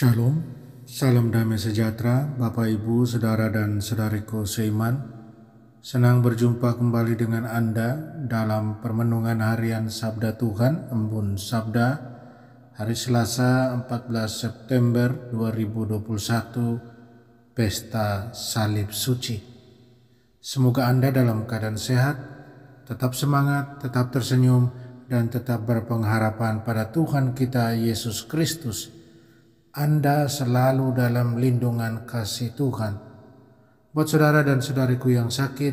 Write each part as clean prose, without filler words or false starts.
Shalom, salam damai sejahtera Bapak Ibu, Saudara dan Saudariku seiman. Senang berjumpa kembali dengan Anda dalam permenungan harian Sabda Tuhan, Embun Sabda, hari Selasa 14 September 2021, Pesta Salib Suci. Semoga Anda dalam keadaan sehat, tetap semangat, tetap tersenyum, dan tetap berpengharapan pada Tuhan kita Yesus Kristus. Anda selalu dalam lindungan kasih Tuhan. Buat saudara dan saudariku yang sakit,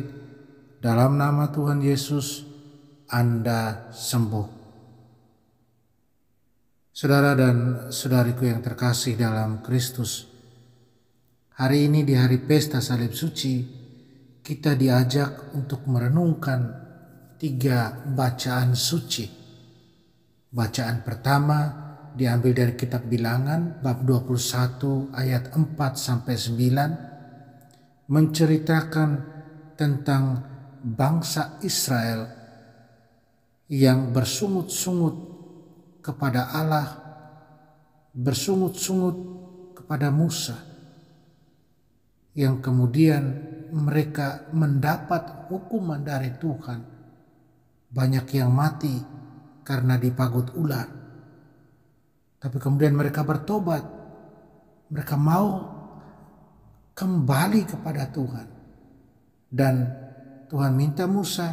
dalam nama Tuhan Yesus, Anda sembuh. Saudara dan saudariku yang terkasih dalam Kristus, hari ini di hari Pesta Salib Suci, kita diajak untuk merenungkan 3 bacaan suci. Bacaan pertama diambil dari kitab Bilangan bab 21 ayat 4-9, menceritakan tentang bangsa Israel yang bersungut-sungut kepada Allah, bersungut-sungut kepada Musa, yang kemudian mereka mendapat hukuman dari Tuhan. Banyak yang mati karena dipagut ular. Tapi kemudian mereka bertobat. Mereka mau kembali kepada Tuhan. Dan Tuhan minta Musa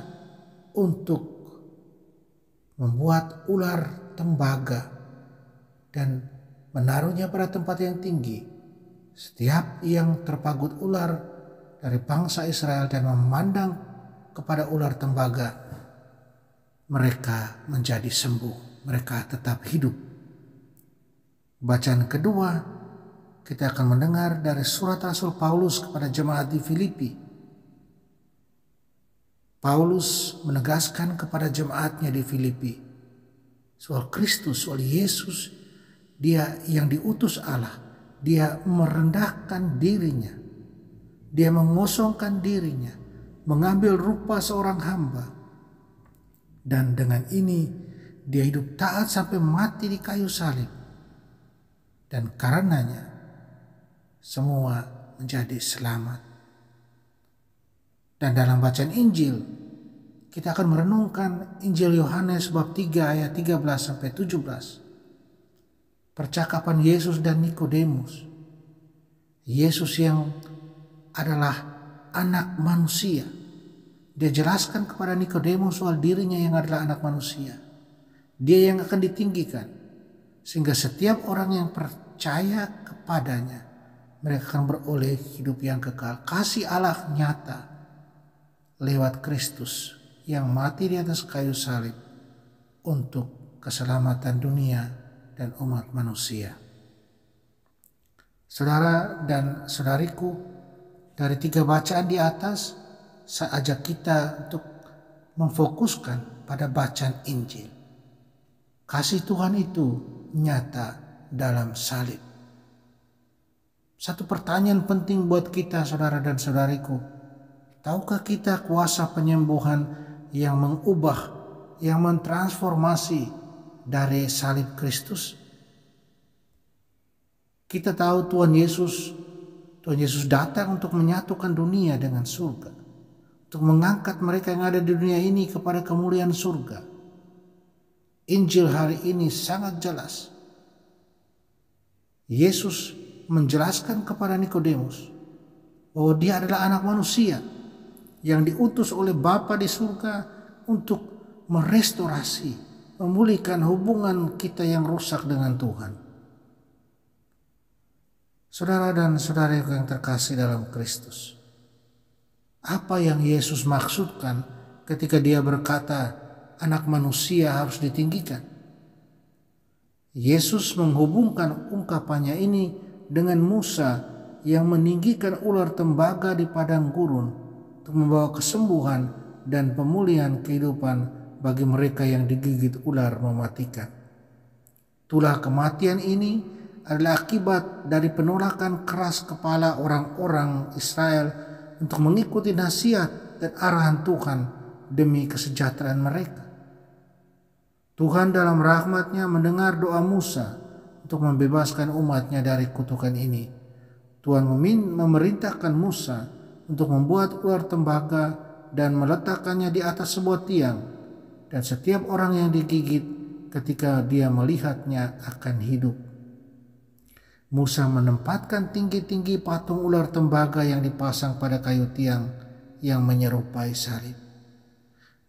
untuk membuat ular tembaga dan menaruhnya pada tempat yang tinggi. Setiap yang terpagut ular dari bangsa Israel dan memandang kepada ular tembaga, mereka menjadi sembuh. Mereka tetap hidup. Bacaan kedua, kita akan mendengar dari surat Rasul Paulus kepada jemaat di Filipi. Paulus menegaskan kepada jemaatnya di Filipi soal Kristus, soal Yesus. Dia yang diutus Allah. Dia merendahkan dirinya. Dia mengosongkan dirinya, mengambil rupa seorang hamba. Dan dengan ini dia hidup taat sampai mati di kayu salib. Dan karenanya semua menjadi selamat. Dan dalam bacaan Injil, kita akan merenungkan Injil Yohanes bab 3 ayat 13-17. Percakapan Yesus dan Nikodemus. Yesus yang adalah anak manusia. Dia jelaskan kepada Nikodemus soal dirinya yang adalah anak manusia. Dia yang akan ditinggikan. Sehingga setiap orang yang percaya kepadanya, mereka akan beroleh hidup yang kekal. Kasih Allah nyata lewat Kristus yang mati di atas kayu salib untuk keselamatan dunia dan umat manusia. Saudara dan saudariku, dari 3 bacaan di atas, saya ajak kita untuk memfokuskan pada bacaan Injil. Kasih Tuhan itu nyata dalam salib. Satu pertanyaan penting buat kita, saudara dan saudariku. Tahukah kita kuasa penyembuhan yang mengubah, yang mentransformasi dari salib Kristus? Kita tahu Tuhan Yesus datang untuk menyatukan dunia dengan surga. Untuk mengangkat mereka yang ada di dunia ini kepada kemuliaan surga. Injil hari ini sangat jelas. Yesus menjelaskan kepada Nikodemus bahwa dia adalah anak manusia yang diutus oleh Bapa di surga untuk merestorasi, memulihkan hubungan kita yang rusak dengan Tuhan. Saudara dan saudariku yang terkasih dalam Kristus, apa yang Yesus maksudkan ketika dia berkata anak manusia harus ditinggikan? Yesus menghubungkan ungkapannya ini dengan Musa yang meninggikan ular tembaga di padang gurun untuk membawa kesembuhan dan pemulihan kehidupan bagi mereka yang digigit ular mematikan. Itulah kematian ini adalah akibat dari penolakan keras kepala orang-orang Israel untuk mengikuti nasihat dan arahan Tuhan demi kesejahteraan mereka. Tuhan dalam rahmat-Nya mendengar doa Musa untuk membebaskan umatnya dari kutukan ini. Tuhan memerintahkan Musa untuk membuat ular tembaga dan meletakkannya di atas sebuah tiang, dan setiap orang yang digigit ketika dia melihatnya akan hidup. Musa menempatkan tinggi-tinggi patung ular tembaga yang dipasang pada kayu tiang yang menyerupai salib.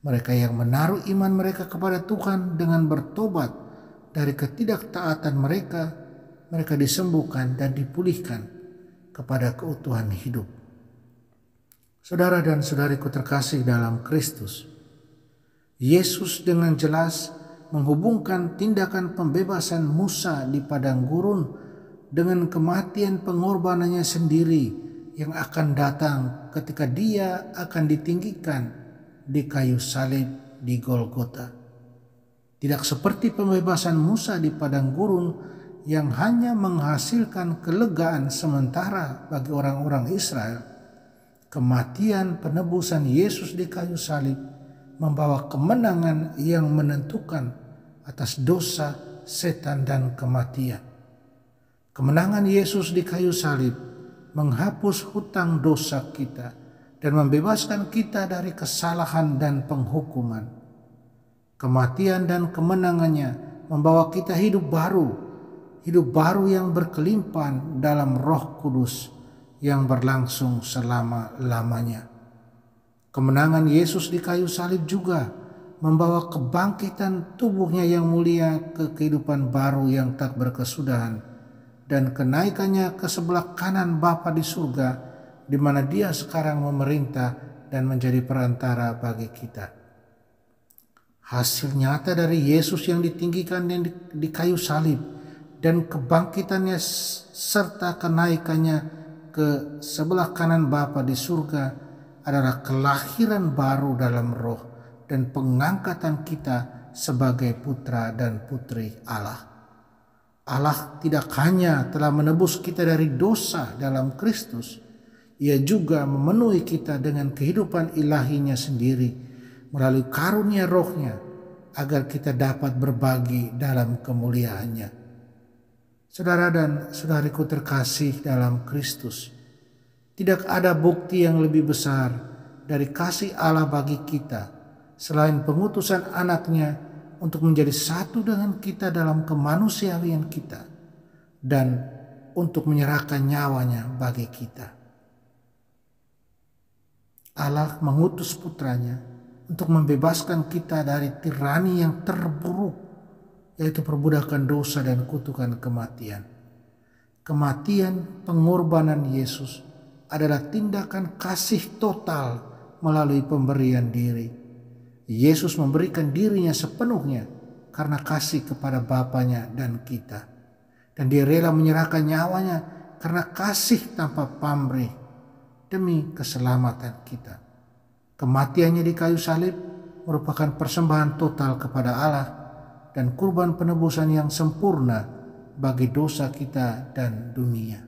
Mereka yang menaruh iman mereka kepada Tuhan dengan bertobat dari ketidaktaatan mereka, mereka disembuhkan dan dipulihkan kepada keutuhan hidup. Saudara dan saudariku terkasih dalam Kristus, Yesus dengan jelas menghubungkan tindakan pembebasan Musa di padang gurun dengan kematian pengorbanannya sendiri yang akan datang ketika dia akan ditinggikan di kayu salib di Golgota. Tidak seperti pembebasan Musa di padang gurun yang hanya menghasilkan kelegaan sementara bagi orang-orang Israel, kematian penebusan Yesus di kayu salib membawa kemenangan yang menentukan atas dosa, setan, dan kematian. Kemenangan Yesus di kayu salib menghapus hutang dosa kita dan membebaskan kita dari kesalahan dan penghukuman. Kematian dan kemenangannya membawa kita hidup baru yang berkelimpahan dalam Roh Kudus yang berlangsung selama-lamanya. Kemenangan Yesus di kayu salib juga membawa kebangkitan tubuhnya yang mulia ke kehidupan baru yang tak berkesudahan dan kenaikannya ke sebelah kanan Bapa di surga, di mana dia sekarang memerintah dan menjadi perantara bagi kita. Hasil nyata dari Yesus yang ditinggikan di kayu salib dan kebangkitannya serta kenaikannya ke sebelah kanan Bapa di surga adalah kelahiran baru dalam roh dan pengangkatan kita sebagai putra dan putri Allah. Allah tidak hanya telah menebus kita dari dosa dalam Kristus, Ia juga memenuhi kita dengan kehidupan ilahinya sendiri melalui karunia rohnya agar kita dapat berbagi dalam kemuliaannya. Saudara dan saudariku terkasih dalam Kristus, tidak ada bukti yang lebih besar dari kasih Allah bagi kita selain pengutusan anaknya untuk menjadi satu dengan kita dalam kemanusiaan kita dan untuk menyerahkan nyawanya bagi kita. Allah mengutus putranya untuk membebaskan kita dari tirani yang terburuk, yaitu perbudakan dosa dan kutukan kematian. Kematian pengorbanan Yesus adalah tindakan kasih total melalui pemberian diri. Yesus memberikan dirinya sepenuhnya karena kasih kepada Bapanya dan kita. Dan dia rela menyerahkan nyawanya karena kasih tanpa pamrih demi keselamatan kita. Kematiannya di kayu salib merupakan persembahan total kepada Allah dan kurban penebusan yang sempurna bagi dosa kita dan dunia.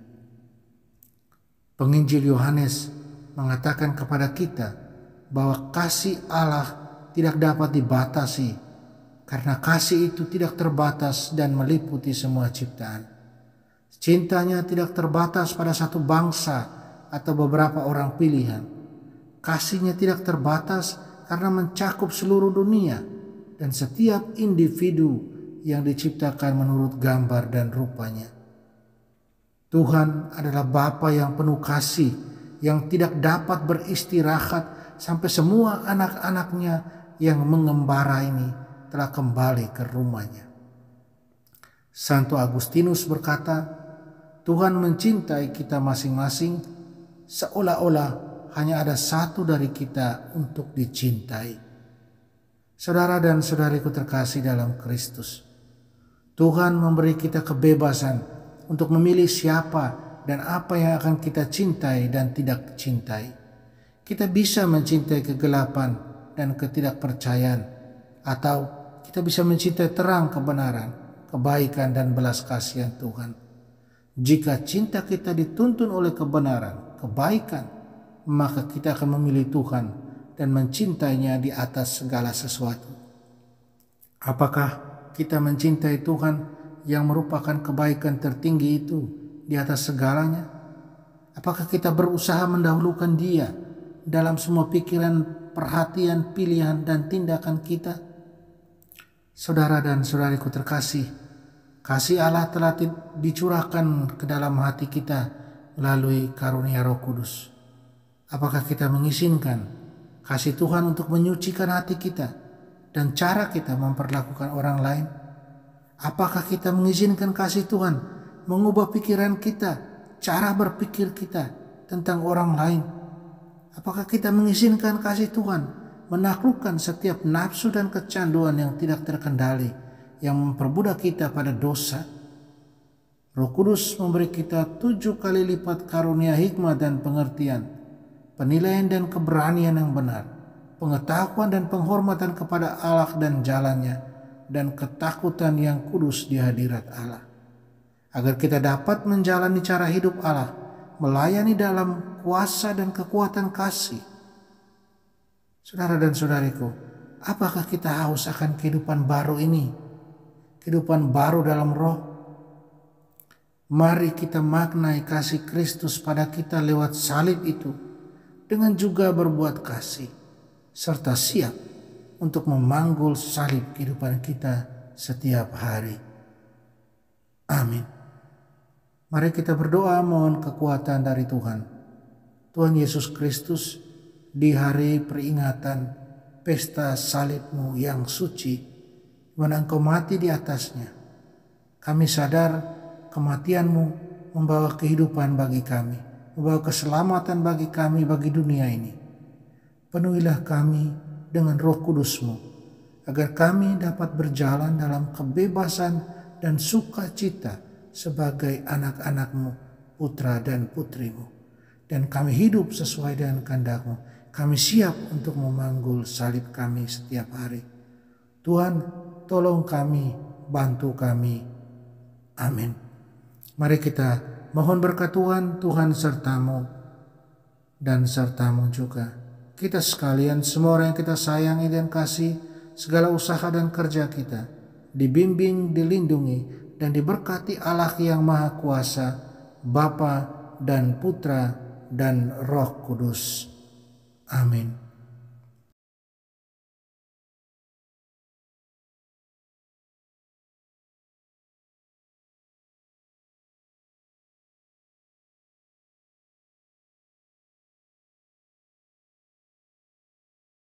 Penginjil Yohanes mengatakan kepada kita bahwa kasih Allah tidak dapat dibatasi karena kasih itu tidak terbatas dan meliputi semua ciptaan. Cintanya tidak terbatas pada satu bangsa atau beberapa orang pilihan. Kasihnya tidak terbatas karena mencakup seluruh dunia dan setiap individu yang diciptakan menurut gambar dan rupanya. Tuhan adalah Bapa yang penuh kasih, yang tidak dapat beristirahat sampai semua anak-anaknya yang mengembara ini telah kembali ke rumahnya. Santo Agustinus berkata, Tuhan mencintai kita masing-masing seolah-olah hanya ada satu dari kita untuk dicintai. Saudara dan saudariku terkasih dalam Kristus, Tuhan memberi kita kebebasan untuk memilih siapa dan apa yang akan kita cintai dan tidak cintai. Kita bisa mencintai kegelapan dan ketidakpercayaan, atau kita bisa mencintai terang kebenaran, kebaikan dan belas kasihan Tuhan. Jika cinta kita dituntun oleh kebenaran, kebaikan, maka kita akan memilih Tuhan dan mencintainya di atas segala sesuatu. Apakah kita mencintai Tuhan yang merupakan kebaikan tertinggi itu di atas segalanya? Apakah kita berusaha mendahulukan Dia dalam semua pikiran, perhatian, pilihan, dan tindakan kita? Saudara dan saudariku terkasih, kasih Allah telah dicurahkan ke dalam hati kita melalui karunia Roh Kudus. Apakah kita mengizinkan kasih Tuhan untuk menyucikan hati kita dan cara kita memperlakukan orang lain? Apakah kita mengizinkan kasih Tuhan mengubah pikiran kita, cara berpikir kita tentang orang lain? Apakah kita mengizinkan kasih Tuhan menaklukkan setiap nafsu dan kecanduan yang tidak terkendali, yang memperbudak kita pada dosa? Roh Kudus memberi kita 7 kali lipat karunia hikmat dan pengertian, penilaian dan keberanian yang benar, pengetahuan dan penghormatan kepada Allah dan jalannya, dan ketakutan yang kudus di hadirat Allah. Agar kita dapat menjalani cara hidup Allah, melayani dalam kuasa dan kekuatan kasih. Saudara dan saudariku, apakah kita haus akan kehidupan baru ini? Kehidupan baru dalam roh? Mari kita maknai kasih Kristus pada kita lewat salib itu dengan juga berbuat kasih, serta siap untuk memanggul salib kehidupan kita setiap hari. Amin. Mari kita berdoa mohon kekuatan dari Tuhan. Tuhan Yesus Kristus, di hari peringatan pesta salib-Mu yang suci, di mana Engkau mati di atasnya, kami sadar kematian-Mu membawa kehidupan bagi kami, membawa keselamatan bagi kami, bagi dunia ini. Penuhilah kami dengan Roh Kudus-Mu, agar kami dapat berjalan dalam kebebasan dan sukacita sebagai anak-anak-Mu, putra dan putri-Mu. Dan kami hidup sesuai dengan kehendak-Mu. Kami siap untuk memanggul salib kami setiap hari. Tuhan, tolong kami, bantu kami. Amin. Mari kita mohon berkat Tuhan, Tuhan sertamu dan sertamu juga. Kita sekalian, semua orang yang kita sayangi dan kasih, segala usaha dan kerja kita dibimbing, dilindungi, dan diberkati Allah yang Maha Kuasa, Bapa dan Putra dan Roh Kudus. Amin.